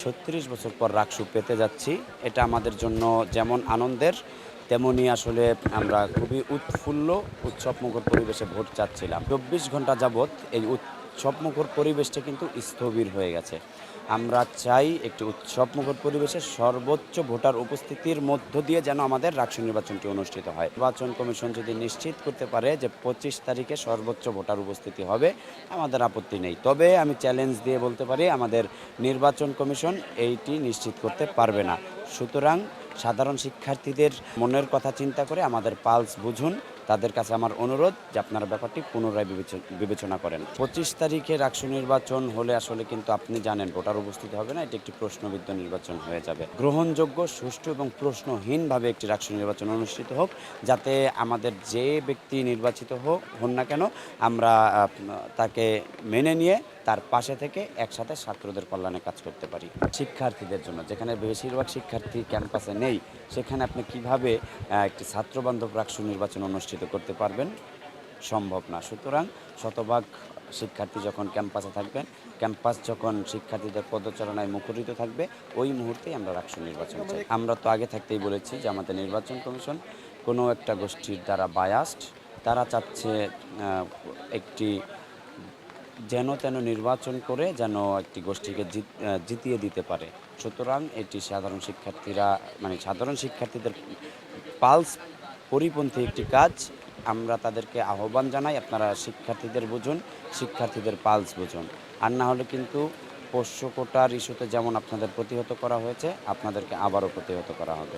৩৬ বছর পর রাকসু পেতে যাচ্ছি। এটা আমাদের জন্য যেমন আনন্দের, তেমনি আসলে আমরা খুবই উৎফুল্ল, উৎসবমুখর পরিবেশে ভোট চাচ্ছিলাম। ২৪ ঘন্টা যাবৎ এই উৎসবমুখর পরিবেশটা কিন্তু স্থবির হয়ে গেছে। আমরা চাই একটি উৎসবমুখর পরিবেশে সর্বোচ্চ ভোটার উপস্থিতির মধ্য দিয়ে যেন আমাদের রাকসু নির্বাচনটি অনুষ্ঠিত হয়। নির্বাচন কমিশন যদি নিশ্চিত করতে পারে যে ২৫ তারিখে সর্বোচ্চ ভোটার উপস্থিতি হবে, আমাদের আপত্তি নেই। তবে আমি চ্যালেঞ্জ দিয়ে বলতে পারি আমাদের নির্বাচন কমিশন এইটি নিশ্চিত করতে পারবে না। সুতরাং সাধারণ শিক্ষার্থীদের মনের কথা চিন্তা করে আমাদের পালস বুঝুন। তাদের কাছে আমার অনুরোধ যে আপনারা ব্যাপারটি পুনরায় বিবেচনা করেন। ২৫ তারিখে রাকসু নির্বাচন হলে আসলে কিন্তু আপনি জানেন ভোটার উপস্থিত হবে না, এটি একটি প্রশ্নবিদ্ধ নির্বাচন হয়ে যাবে। গ্রহণযোগ্য, সুষ্ঠু এবং প্রশ্নহীনভাবে একটি রাকসু নির্বাচন অনুষ্ঠিত হোক, যাতে আমাদের যে ব্যক্তি নির্বাচিত হন না কেন আমরা তাকে মেনে নিয়ে তার পাশে থেকে একসাথে ছাত্রদের কল্যাণে কাজ করতে পারি। শিক্ষার্থীদের জন্য যেখানে বেশিরভাগ শিক্ষার্থী ক্যাম্পাসে নেই, সেখানে আপনি কিভাবে একটি ছাত্রবান্ধব রাকসু নির্বাচন অনুষ্ঠিত করতে পারবেন? সম্ভব না। সুতরাং শতভাগ শিক্ষার্থী যখন ক্যাম্পাসে থাকবেন, ক্যাম্পাস যখন শিক্ষার্থীদের পদচারণায় মুখরিত থাকবে, ওই মুহূর্তেই আমরা রাকসু নির্বাচন চাই। আমরা তো আগে থাকতেই বলেছি যে আমাদের নির্বাচন কমিশন কোনো একটা গোষ্ঠীর দ্বারা বায়াসড। তারা চাচ্ছে একটি যেন তেন নির্বাচন করে যেন একটি গোষ্ঠীকে জিতিয়ে দিতে পারে। সুতরাং এটি সাধারণ শিক্ষার্থীরা সাধারণ শিক্ষার্থীদের পালস পরিপন্থী একটি কাজ। আমরা তাদেরকে আহ্বান জানাই, আপনারা শিক্ষার্থীদের বুঝুন, শিক্ষার্থীদের পালস বুঝুন। আর না হলে কিন্তু পোষ্য কোটার ইস্যুতে যেমন আপনাদের প্রতিহত করা হয়েছে, আপনাদেরকে আবারও প্রতিহত করা হবে।